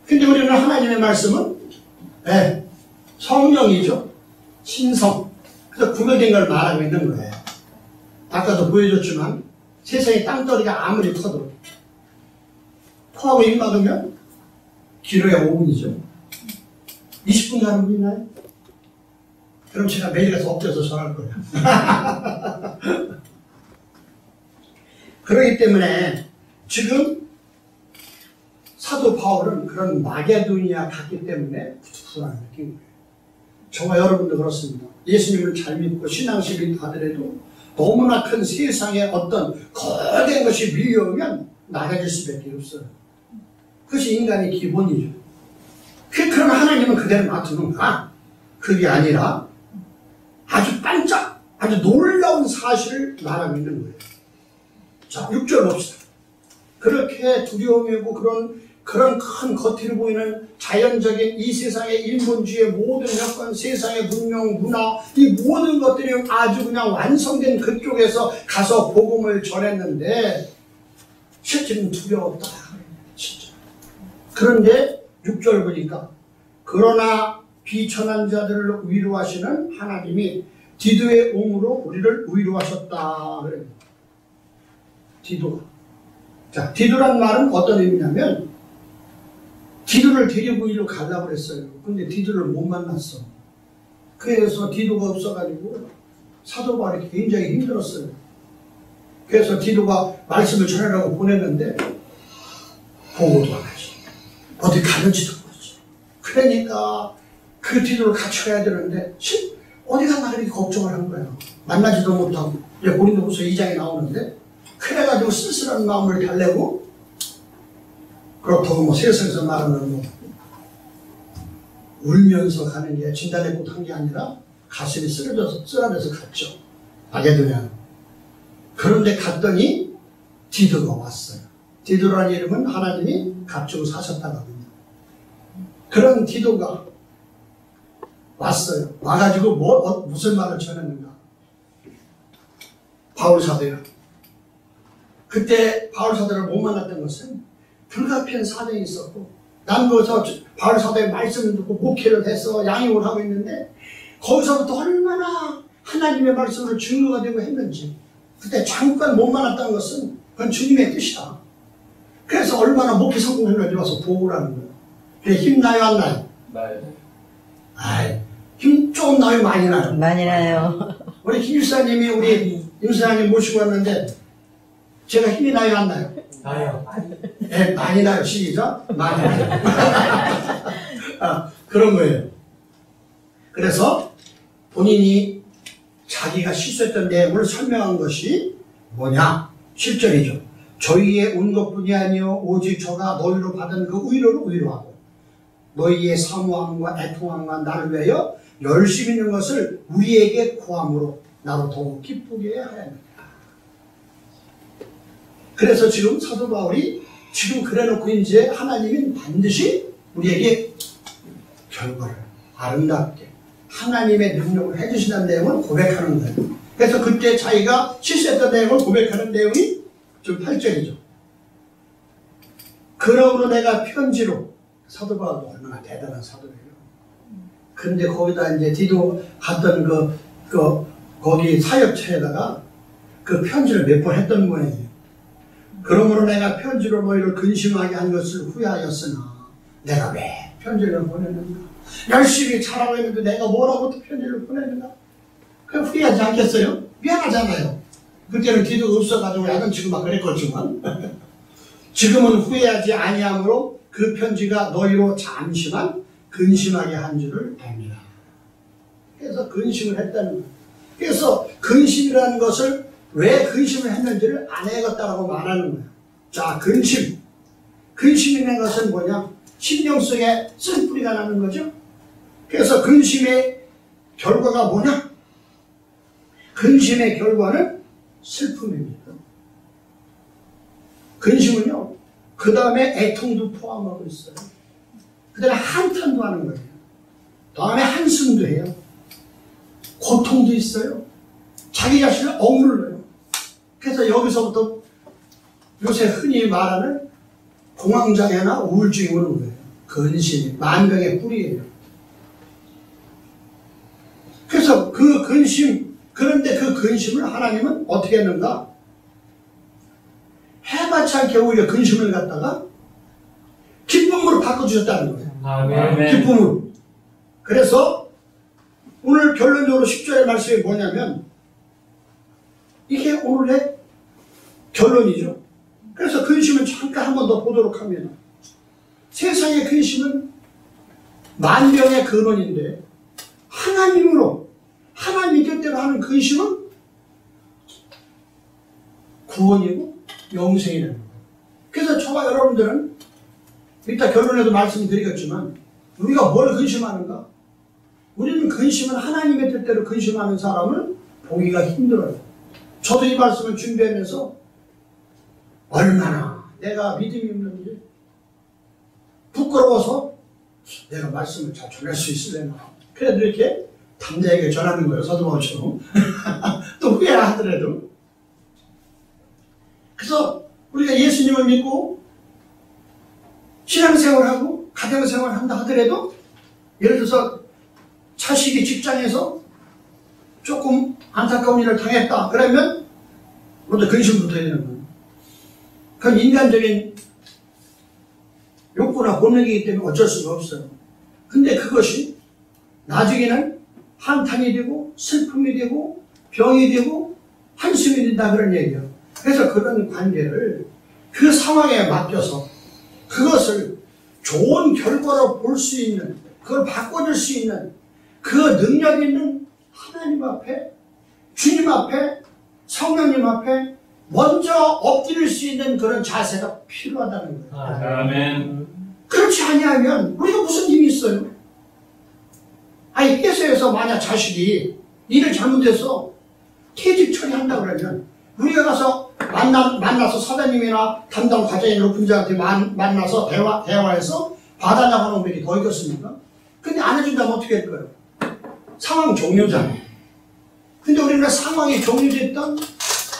근데 우리는 하나님의 말씀은 성령이죠. 신성. 그래서 구별된 걸 말하고 있는 거예요. 아까도 보여줬지만 세상의 땅덩이가 아무리 커도 코하고 입 막으면 길어야 5분이죠. 20분 가는 분 있나요? 그럼 제가 매일 가서 엎드려서 전할 거예요. 그렇기 때문에 지금 사도 바울은 그런 마게도니아 갔기 때문에 불안을 느낀 거예요. 저와 여러분도 그렇습니다. 예수님을 잘 믿고 신앙심이 하더라도 너무나 큰 세상에 어떤 거대한 것이 밀려오면 나가질 수밖에 없어요. 그것이 인간의 기본이죠. 그러나 하나님은 그대로 놔두는가? 그게 아니라 아주 반짝, 아주 놀라운 사실을 말하고 있는 거예요. 자, 6절 봅시다. 그렇게 두려움이 오고 그런 큰 겉으로 보이는 자연적인 이 세상의 인본주의의 모든 여건, 세상의 문명, 문화, 이 모든 것들이 아주 그냥 완성된 그쪽에서 가서 복음을 전했는데 실제는 두려웠다. 진짜. 그런데 6절 보니까 그러나 비천한 자들을 위로하시는 하나님이 디도의 옹으로 우리를 위로하셨다. 그래요. 디도가. 자, 디도란 말은 어떤 의미냐면 디도를 데리고 이리로 가려고 그랬어요. 근데 디도를 못 만났어. 그래서 디도가 없어가지고 사도 바울이 굉장히 힘들었어요. 그래서 디도가 말씀을 전하라고 보냈는데 보고도 안 하지. 어디 가는지도 모르지. 그러니까 그 디도를 같이 가야 되는데 어디 갔나 그렇게 걱정을 한 거예요. 만나지도 못하고. 이제 고린도후서 2장에 나오는데 그래가지고 쓸쓸한 마음을 달래고 그렇다고 뭐 세상에서 말하는 뭐 울면서 가는 게 진단의 꽃 한 게 아니라 가슴이 쓰러져서 갔죠. 마게도냐. 그런데 갔더니 디도가 왔어요. 디도라는 이름은 하나님이 값주고 사셨다고 합니다. 그런 디도가 왔어요. 와가지고 무슨 말을 전했는가? 바울 사도요. 그때 바울 사도를 못 만났던 것은 불가피한 사정이 있었고 난 거기서 바울 사도의 말씀을 듣고 목회를 해서 양육을 하고 있는데 거기서부터 얼마나 하나님의 말씀을 증거가 되고 했는지 그때 잠깐 못 만났다는 것은 그건 주님의 뜻이다. 그래서 얼마나 목회 성공했는지 와서 보고라는 거예요. 그래 힘나요 안 나요?
나요.
아이, 힘 조금 나요 많이 나요?
많이 나요.
우리 김 유사님이 우리 임사장님 모시고 왔는데 제가 힘이 나요 안 나요?
나요.
네, 많이 나요. 시작. 많이 나요. 그런 거예요. 그래서 본인이 자기가 실수했던 내용을 설명한 것이 뭐냐? 7절이죠. 저희의 온 것뿐이 아니요 오직 저가 너희로 받은 그 위로를 위로하고 너희의 사모함과 애통함과 나를 위하여 열심히 있는 것을 우리에게 구함으로 나로 더욱 기쁘게 하였느니라. 그래서 지금 사도 바울이 지금 그래놓고 이제 하나님은 반드시 우리에게 결과를 아름답게 하나님의 능력을 해주신다는 내용을 고백하는 거예요. 그래서 그때 자기가 실수했던 내용을 고백하는 내용이 지금 8절이죠. 그러므로 내가 편지로 사도 바울도 얼마나 대단한 사도예요. 근데 거기다 이제 디도 갔던 거기 사역처에다가 그 편지를 몇 번 했던 모양이에요. 그러므로 내가 편지로 너희를 근심하게 한 것을 후회하였으나 내가 왜 편지를 보냈는가? 열심히 잘하고 있는데 내가 뭐라고 또 편지를 보냈는가? 그럼 후회하지 않겠어요? 미안하잖아요. 그때는 디도가 없어가지고 약간 지금 막 그랬겠지만 지금은 후회하지 아니함으로 그 편지가 너희로 잠시만 근심하게 한 줄을 압니다. 그래서 근심을 했다는 거예요. 그래서 근심이라는 것을 왜 근심을 했는지를 안 해갔다라고 말하는 거예요. 자, 근심. 근심이라는 것은 뭐냐? 심령 속에 쓴뿌리가 나는 거죠. 그래서 근심의 결과가 뭐냐? 근심의 결과는 슬픔입니다. 근심은요, 그 다음에 애통도 포함하고 있어요. 그 다음에 한탄도 하는 거예요. 다음에 한숨도 해요. 고통도 있어요. 자기 자신을 억눌러요. 그래서 여기서부터 요새 흔히 말하는 공황장애나 우울증이 오는 거예요. 근심이 만병의 뿌리예요. 그래서 그 근심, 그런데 그 근심을 하나님은 어떻게 했는가? 해마치 않게 오히려 근심을 갖다가 기쁨으로 바꿔주셨다는 거예요.
아멘.
기쁨으로. 그래서 오늘 결론적으로 10절의 말씀이 뭐냐면 이게 오늘의 결론이죠. 그래서 근심은 잠깐 한 번 더 보도록 합니다. 세상의 근심은 만병의 근원인데 하나님으로 하나님 뜻대로 하는 근심은 구원이고 영생이 되는 거예요. 그래서 저와 여러분들은 이따 결론에도 말씀드리겠지만 우리가 뭘 근심하는가? 우리는 근심은 하나님의 뜻대로 근심하는 사람을 보기가 힘들어요. 저도 이 말씀을 준비하면서 얼마나 내가 믿음이 없는지 부끄러워서 내가 말씀을 잘 전할 수 있으려나. 그래도 이렇게 담대하게 전하는 거예요. 서두바울처럼. 또 후회하더라도. 그래서 우리가 예수님을 믿고 신앙생활하고 가정생활한다 하더라도 예를 들어서 자식이 직장에서 조금 안타까운 일을 당했다. 그러면 먼저 근심부터 해야 되는 거예요. 그건 인간적인 욕구나 본능이기 때문에 어쩔 수가 없어요. 근데 그것이 나중에는 한탄이 되고 슬픔이 되고 병이 되고 한숨이 된다 그런 얘기예요. 그래서 그런 관계를 그 상황에 맡겨서 그것을 좋은 결과로 볼 수 있는, 그걸 바꿔줄 수 있는 그 능력 있는 하나님 앞에, 주님 앞에, 성령님 앞에 먼저 엎드릴 수 있는 그런 자세가 필요하다는 거예요.
아멘.
그렇지 아니하면 우리가 무슨 힘이 있어요? 아니 회사에서 만약 자식이 일을 잘못해서 퇴직 처리한다 그러면 우리가 가서 만나서 사장님이나 담당 과장이 높은 자한테 만나서 대화해서 봐달라고 하는 분이 더 있겠습니까? 근데 안 해준다면 어떻게 할 거예요? 상황 종료잖아요. 근데 우리는 상황이 종료됐던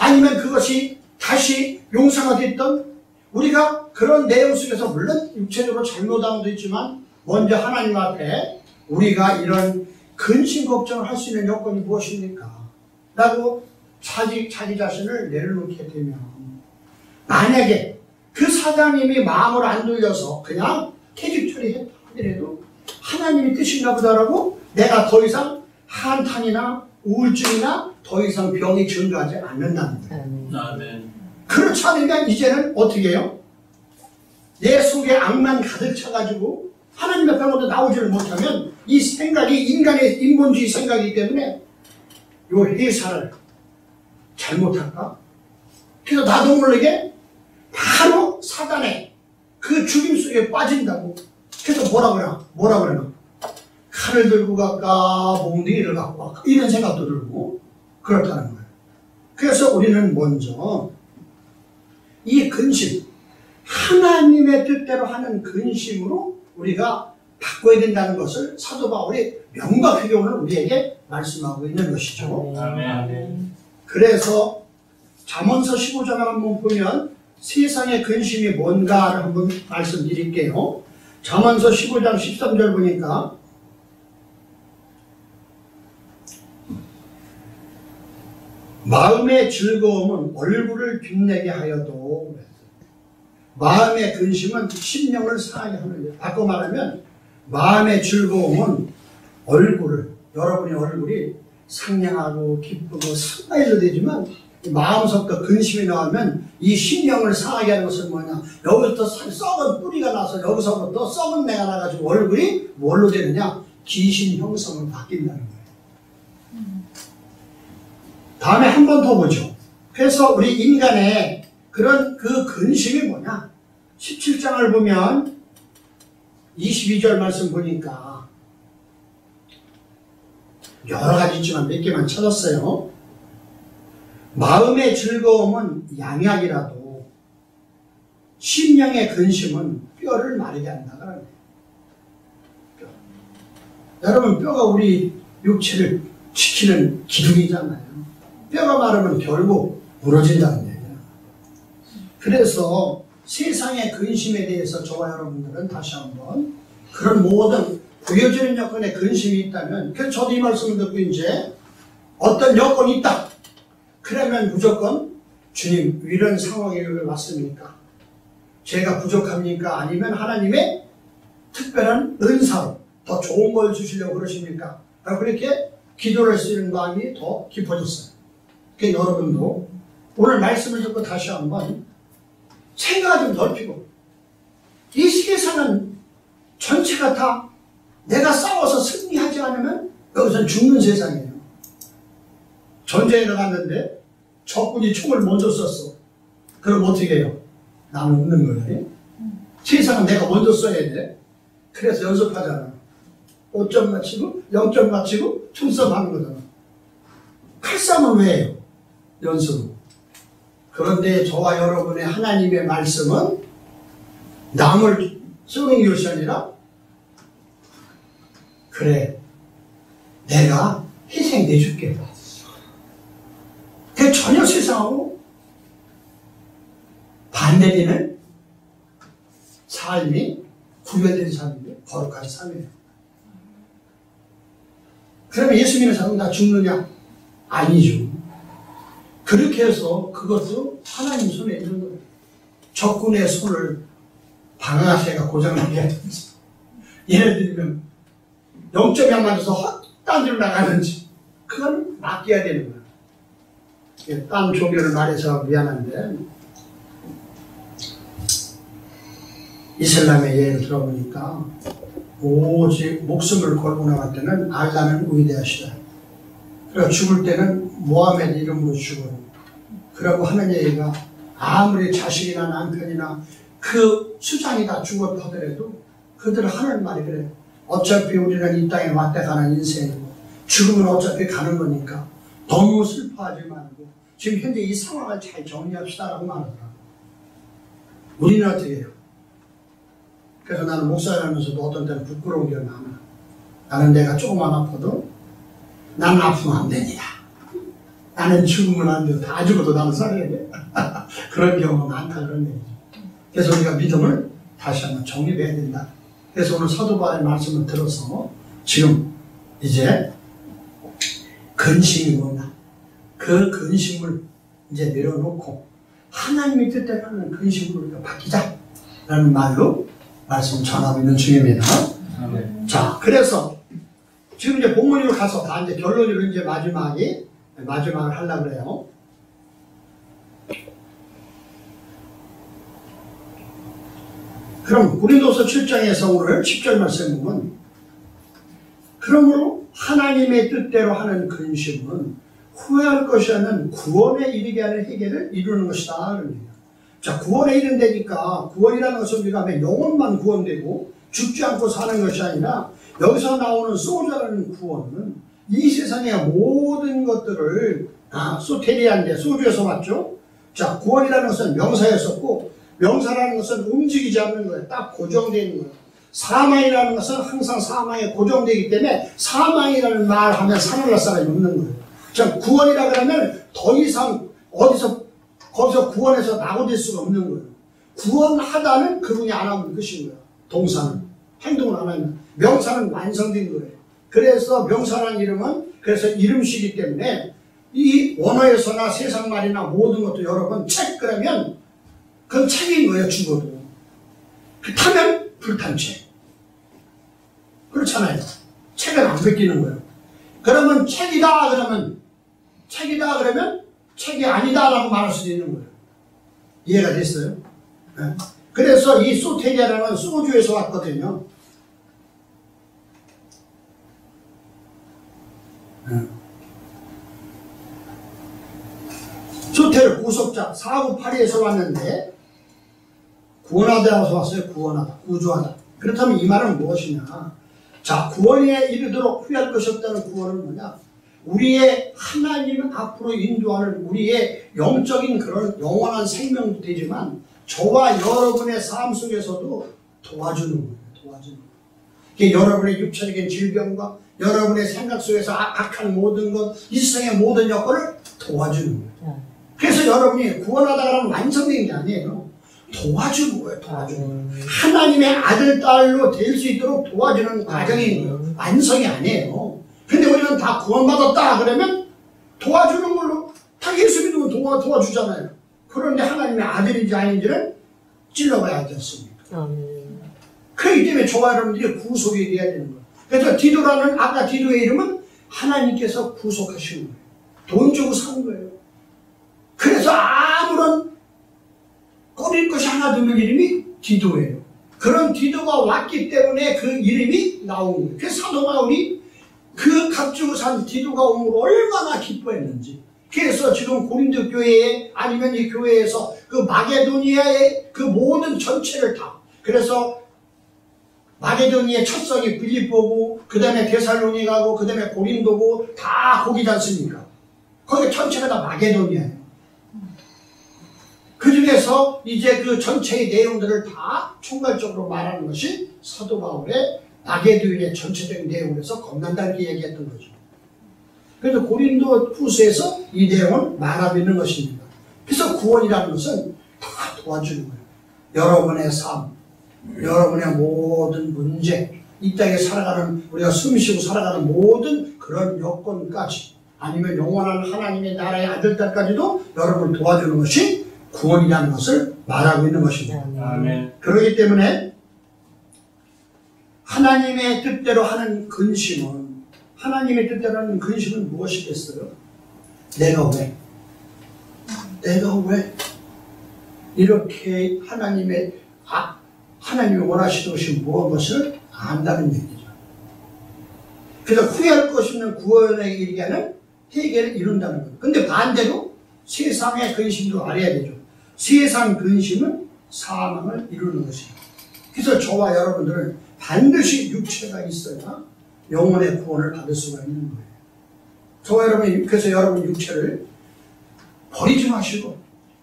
아니면 그것이 다시 용서가 됐던 우리가 그런 내용 속에서 물론 육체적으로 잘못한 것도 있지만 먼저 하나님 앞에 우리가 이런 근심 걱정을 할 수 있는 여건이 무엇입니까? 라고 자기 자신을 내려놓게 되면 만약에 그 사장님이 마음을 안 돌려서 그냥 퇴직 처리했다 하더라도 하나님이 뜻인가 보다라고 내가 더 이상 한탄이나 우울증이나 더 이상 병이 증가하지 않는다는 거예요.
아멘.
그렇지 않으면 이제는 어떻게 해요? 내 속에 악만 가득 차가지고 하나님 앞에 모두 나오지를 못하면 이 생각이 인간의 인본주의 생각이기 때문에 요 회사를 잘못할까? 그래서 나도 모르게 바로 사단의 그 죽임 속에 빠진다고. 그래서 뭐라 그러나? 칼을 들고 갈까, 몽둥이를 갖고 갈까? 이런 생각도 들고 그렇다는 거예요. 그래서 우리는 먼저 이 근심, 하나님의 뜻대로 하는 근심으로 우리가 바꿔야 된다는 것을 사도 바울이 명확하게 오늘 우리에게 말씀하고 있는 것이죠.
아멘.
그래서 잠언서 15장을 한번 보면 세상의 근심이 뭔가를 한번 말씀드릴게요. 잠언서 15장 13절 보니까 마음의 즐거움은 얼굴을 빛내게 하여도 마음의 근심은 심령을 상하게 하느니라. 바꿔 말하면 마음의 즐거움은 여러분의 얼굴이 상냥하고 기쁘고 상하여도 되지만 마음속부터 근심이 나오면 이 심령을 상하게 하는 것은 뭐냐? 여기서부터 썩은 뿌리가 나서 여기서부터 썩은 내가 나가지고 얼굴이 뭘로 되느냐? 귀신 형성으로 바뀐다는 거예요. 다음에 한 번 더 보죠. 그래서 우리 인간의 그런 그 근심이 뭐냐? 17장을 보면 22절 말씀 보니까 여러 가지 있지만 몇 개만 찾았어요. 마음의 즐거움은 양약이라도 심령의 근심은 뼈를 마르게 한다는 거예요. 뼈. 여러분, 뼈가 우리 육체를 지키는 기둥이잖아요. 뼈가 마르면 결국 무너진다는 얘기예요. 그래서 세상의 근심에 대해서 저와 여러분들은 다시 한번 그런 모든 보여지는 여건에 근심이 있다면, 그래서 저도 이 말씀을 듣고 이제 어떤 여건이 있다. 그러면 무조건 주님, 이런 상황에 왜 왔습니까? 제가 부족합니까? 아니면 하나님의 특별한 은사로 더 좋은 걸 주시려고 그러십니까? 그렇게 기도를 할 수 있는 마음이 더 깊어졌어요. 그러니까 여러분도 오늘 말씀을 듣고 다시 한번 생각을 좀 넓히고, 이 세상은 전체가 다 내가 싸워서 승리하지 않으면 여기서는 죽는 세상이에요. 전쟁에 나갔는데 적군이 총을 먼저 쐈어. 그럼 어떻게 해요? 나는 없는 거예요. 세상은 내가 먼저 써야 돼. 그래서 연습하잖아. 5점 맞히고 0점 맞히고 총싸움 하는 거잖아. 칼싸움은 왜 해요? 연습. 그런데 저와 여러분의 하나님의 말씀은 남을 쏘는 것이 아니라, 그래, 내가 희생내줄게. 그 전혀 세상하고 반대되는 삶이 구별된 삶이에요. 거룩한 삶이에요. 그러면 예수 믿는 사람은 다 죽느냐? 아니죠. 그렇게 해서 그것도 하나님 손에 있는 거예요. 적군의 손을 방아쇠가 고장나게 하든지, 예를 들면 0점이 안 맞아서 헛딴 데로 나가는지, 그건 맡겨야 되는 거예요. 딴 종교를 말해서 미안한데, 이슬람의 예를 들어보니까 오직 목숨을 걸고 나갈 때는 알라는 위대하시다. 그리고 죽을 때는 모하메드 이름으로 죽어요. 그러고 하는 얘기가, 아무리 자식이나 남편이나 그 수장이 다 죽었다 하더라도 그들은 하는 말이 그래요. 어차피 우리는 이 땅에 왔다 가는 인생이고 죽으면 어차피 가는 거니까 너무 슬퍼하지 말고 지금 현재 이 상황을 잘 정리합시다라고 말하더라고요. 우리는 어떻게 해요? 그래서 나는 목사를 하면서도 어떤 때는 부끄러운 게 많아. 나는 내가 조금만 아파도 나는 아프면 안 됩니다. 나는 죽으면 안 돼요. 다 죽어도 나는 살아야 돼. 그런 경우가 많다, 그런 얘기죠. 그래서 우리가 믿음을 다시 한번 정립해야 된다. 그래서 오늘 사도 바울의 말씀을 들어서 지금 이제 근심이 뭐냐, 그 근심을 이제 내려놓고 하나님의 뜻대로 하는 근심으로 우리가 바뀌자라는 말로 말씀 전하고 있는 중입니다.
아멘.
자, 그래서 지금 이제 본문으로 가서 다 이제 결론으로 이제 마지막을 하려고 그래요. 그럼 고린도서 7장에서 오늘 10절 말씀 보면, 그러므로 하나님의 뜻대로 하는 근심은 후회할 것이 아닌 구원에 이르게 하는 해결을 이루는 것이다. 그럽니다. 자, 구원에 이른다니까, 구원이라는 것은 우리가 영혼만 구원되고 죽지 않고 사는 것이 아니라, 여기서 나오는 소자라는 구원은 이 세상의 모든 것들을 소테리아인데 소주에서 왔죠. 자, 구원이라는 것은 명사에 썼고, 명사라는 것은 움직이지 않는 거예요. 딱 고정되어 있는 거예요. 사망이라는 것은 항상 사망에 고정되기 때문에 사망이라는 말 하면 살아날 사람이 없는 거예요. 자, 구원이라 그러면 더 이상 거기서 구원해서 낙오될 수가 없는 거예요. 구원하다는 그분이 안 하면 끝인 거예요. 동사는. 행동을 안 하면. 명사는 완성된 거예요. 그래서 명사라는 이름은 그래서 이름이기 때문에 이 원어에서나 세상 말이나 모든 것도 여러분 책 그러면 그건 책인 거예요. 죽어도. 타면 불탄 책. 그렇잖아요. 책은 안 베끼는 거예요. 그러면 책이다 그러면 책이 아니다라고 말할 수도 있는 거예요. 이해가 됐어요? 네. 그래서 이 소테리아라는 소주에서 왔거든요. 소테르 구속자 4982에서 왔는데 구원하다라서 왔어요. 구원하다, 구조하다. 그렇다면 이 말은 무엇이냐? 자, 구원에 이르도록 후회할 것이 없다는 구원은 뭐냐? 우리의 하나님 앞으로 인도하는 우리의 영적인 그런 영원한 생명도 되지만 저와 여러분의 삶 속에서도 도와주는 거예요. 도와주는 거예요. 이게 여러분의 육체적인 질병과 여러분의 생각 속에서 악한 모든 것, 이 세상의 모든 여건을 도와주는 거예요. 그래서 여러분이 구원하다가는 완성된 게 아니에요. 도와주는 거예요. 도와주는 거예요. 하나님의 아들, 딸로 될 수 있도록 도와주는 과정인 거예요. 완성이 아니에요. 근데 우리는 다 구원받았다 그러면 도와주는 걸로 다 예수 믿으면 도와주잖아요. 그런데 하나님의 아들인지 아닌지는 찔러봐야 하지 않습니까? 그렇기 때문에 저와 여러분들이 구속이 돼야 되는 거예요. 그래서 디도라는 아까 디도의 이름은 하나님께서 구속하신 거예요. 돈 주고 산 거예요. 그래서 아무런 꺼릴 것이 하나도 없는 이름이 디도예요. 그런 디도가 왔기 때문에 그 이름이 나온 거예요. 그래서 사도 바울이 그 값주고 산 디도가 오므로 얼마나 기뻐했는지. 그래서 지금 고린도 교회에 아니면 이 교회에서 그 마게도니아의 그 모든 전체를 다, 그래서 마게도니아의 첫성이 빌립보고 그 다음에 데살로니가고 그 다음에 고린도고 다 거기지 않습니까? 거기 전체가 다 마게도니아예요. 그 중에서 이제 그 전체의 내용들을 다 총괄적으로 말하는 것이 사도 바울의 마게도니아의 전체적인 내용에서 겁난다 이렇게 얘기했던 거죠. 그래서 고린도 후서에서 이 내용을 말하고 있는 것입니다. 그래서 구원이라는 것은 다 도와주는 거예요. 여러분의 삶, 여러분의 모든 문제, 이 땅에 살아가는, 우리가 숨쉬고 살아가는 모든 그런 여건까지, 아니면 영원한 하나님의 나라의 아들, 딸까지도 여러분을 도와주는 것이 구원이라는 것을 말하고 있는 것입니다.
아멘.
그렇기 때문에 하나님의 뜻대로 하는 근심은, 하나님의 뜻대로 하는 근심은 무엇이겠어요? 내가 이렇게 하나님이 원하시는 것이 무엇을 안다는 얘기죠. 그래서 후회할 것이 없는 구원에 이르게는 해결을 이룬다는 거예요. 근데 반대로 세상의 근심도 알아야 되죠. 세상 근심은 사망을 이루는 것입니다. 그래서 저와 여러분들은 반드시 육체가 있어야 영혼의 구원을 받을 수가 있는 거예요. 저와 여러분이, 그래서 여러분 육체를 버리지 마시고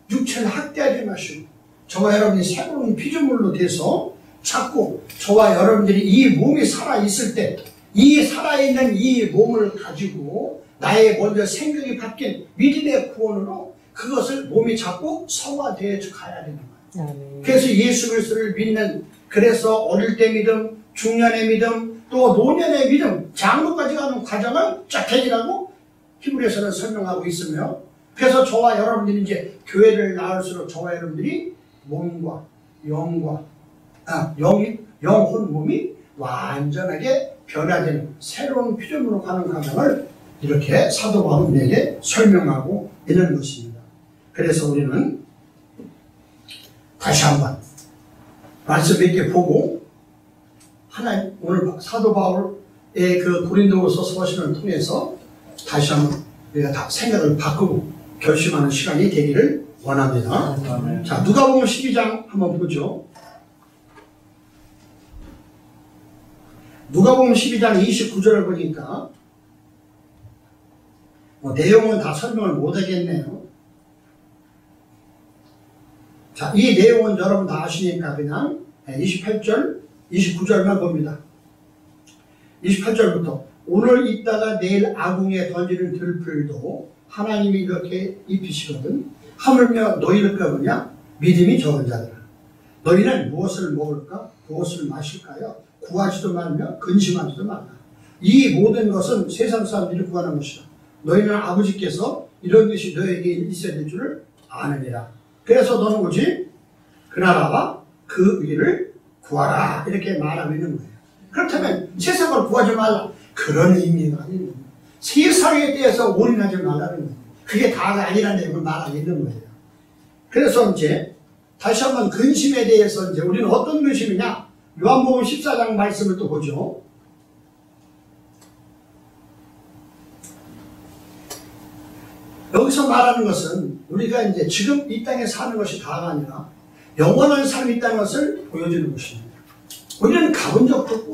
육체를 학대하지 마시고 저와 여러분이 새로운 피조물로 돼서 자꾸 저와 여러분들이 이 몸이 살아있을 때 이 살아있는 이 몸을 가지고 나의 먼저 생각이 바뀐 믿음의 구원으로 그것을 몸이 자꾸 성화되어 가야 되는 거예요. 그래서 예수 그리스도를 믿는, 그래서 어릴 때 믿음, 중년의 믿음, 또 노년의 믿음, 장로까지 가는 과정을 쫙해지라고 히브리서는 설명하고 있으며, 그래서 저와 여러분들이 이제 교회를 나올수록 저와 여러분들이 몸과 영혼 몸이 완전하게 변화되는 새로운 피조물로 가는 과정을 이렇게 사도 바울은 우리에게 설명하고 있는 것입니다. 그래서 우리는 다시 한번 말씀 몇 개 보고 오늘 사도 바울의 그 고린도후서 서신을 통해서 다시 한번 우리가 다 생각을 바꾸고 결심하는 시간이 되기를 원합니다. 자, 누가복음 12장 한번 보죠. 누가복음 12장 29절을 보니까 내용은 다 설명을 못하겠네요. 자, 이 내용은 여러분 다 아시니까 그냥 28절, 29절만 봅니다. 28절부터 오늘 있다가 내일 아궁에 던지는 들풀도 하나님이 이렇게 입히시거든. 하물며 너희를 뭐냐? 믿음이 적은 자들아. 너희는 무엇을 먹을까? 무엇을 마실까요? 구하지도 말며 근심하지도 말라. 이 모든 것은 세상 사람들이 구하는 것이다. 너희는 아버지께서 이런 것이 너에게 있어야 될 줄을 아느니라. 그래서 너는 오직 그 나라와 그 의를 구하라. 이렇게 말하고 있는 거예요. 그렇다면 세상을 구하지 말라. 그런 의미가 아닙니다. 세상에 대해서 올인하지 말라는 거예요. 그게 다가 아니라는 내용을 말하고 있는 거예요. 그래서 이제 다시 한번 근심에 대해서 이제 우리는 어떤 근심이냐? 요한복음 14장 말씀을 또 보죠. 여기서 말하는 것은 우리가 이제 지금 이 땅에 사는 것이 다가 아니라 영원한 삶이 있다는 것을 보여주는 것입니다. 우리는 가본 적도 없고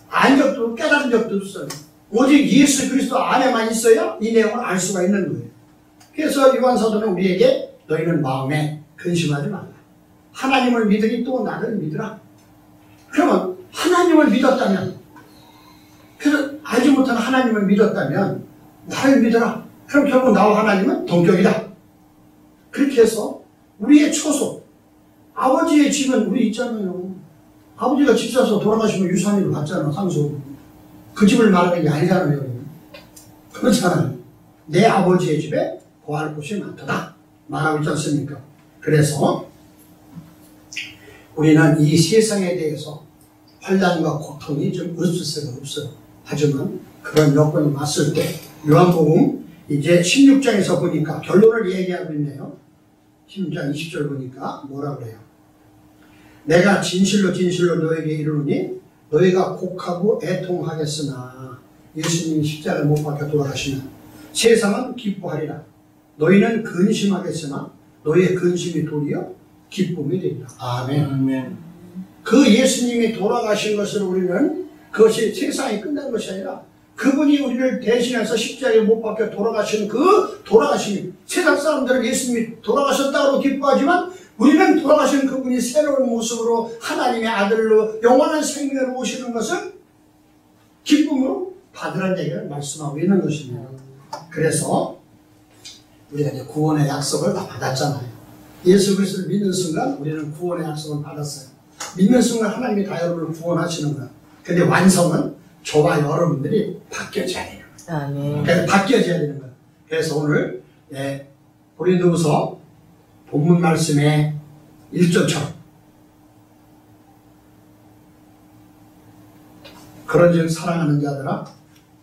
안 적도 없고 깨달은 적도 없어요. 오직 예수 그리스도 안에만 있어야 이 내용을 알 수가 있는 거예요. 그래서 요한 사도는 우리에게 너희는 마음에 근심하지 말라. 하나님을 믿으니 또 나를 믿으라. 그러면 하나님을 믿었다면, 그래서 알지 못하는 하나님을 믿었다면 나를 믿어라. 그럼 결국 나와 하나님은 동격이다. 그렇게 해서 우리의 초소, 아버지의 집은 우리 있잖아요. 아버지가 집 사서 돌아가시면 유산으로 받잖아, 상속. 그 집을 말하는 게 아니잖아요. 그렇잖아요. 내 아버지의 집에 거할 곳이 많다 말하고 있지 않습니까? 그래서 우리는 이 세상에 대해서 환난과 고통이 좀 없을 수가 없어요. 하지만 그런 여건이 왔을 때 요한복음 이제 16장에서 보니까 결론을 얘기하고 있네요. 16장 20절 보니까 뭐라 그래요? 내가 진실로 진실로 너에게 이르노니 너희가 곡하고 애통하겠으나 예수님이 십자가에 못 박혀 돌아가시면 세상은 기뻐하리라. 너희는 근심하겠으나 너희의 근심이 도리어 기쁨이 되리라. 아멘.
아멘.
그 예수님이 돌아가신 것을 우리는 그것이 세상이 끝난 것이 아니라 그분이 우리를 대신해서 십자가에 못 박혀 돌아가신 그 돌아가심이, 세상 사람들은 예수님이 돌아가셨다고 기뻐하지만 우리는 돌아가신 그분이 새로운 모습으로 하나님의 아들로 영원한 생명을 오시는 것을 기쁨으로 받으라는 얘기를 말씀하고 있는 것입니다. 그래서 우리가 이제 구원의 약속을 다 받았잖아요. 예수 그리스도를 믿는 순간 우리는 구원의 약속을 받았어요. 믿는 순간 하나님이 다 여러분을 구원하시는 거예요. 근데 완성은 저와 여러분들이 바뀌어져야 되는 거예요.
아멘.
그래서 바뀌어져야 되는 거예요. 그래서 오늘 고린도후서 본문 말씀의 1절처럼 그런즉 사랑하는 자들아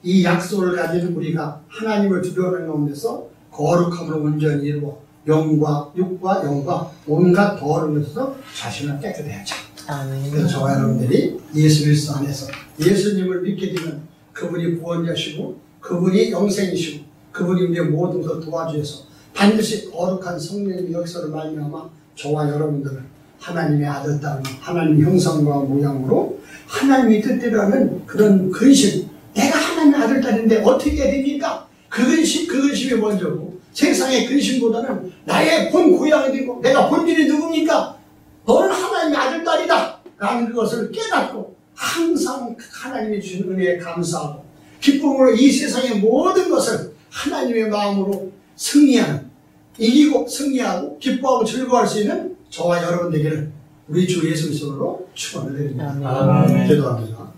이 약속을 가진 우리가 하나님을 두려워하는 가운데서 거룩함으로 온전히 이루어 영과 육과 영과 온갖 더러운 것에서 자신을 깨끗게 하자.
아멘.
그래서 저와 여러분들이 예수 그리스도 안에서 예수님을 믿게 되면 그분이 구원자시고 그분이 영생이시고 그분이 우리의 모든 것을 도와주셔서 반드시 거룩한 성령의 역사를 말미암아 저와 여러분들을 하나님의 아들 딸, 하나님의 형상과 모양으로 하나님의 뜻대로 하는 그런 근심, 내가 하나님의 아들 딸인데 어떻게 해야 됩니까? 그 근심이 먼저고 세상의 근심보다는 나의 본 고향이 되고 내가 본질이 누굽니까? 너는 하나님의 아들 딸이다 라는 그것을 깨닫고 항상 하나님이 주신 은혜에 감사하고 기쁨으로 이 세상의 모든 것을 하나님의 마음으로 승리하는, 이기고 승리하고 기뻐하고 즐거워할 수 있는 저와 여러분 되기를 우리 주 예수 그리스도로 축원을 드립니다.
아멘.
기도합니다.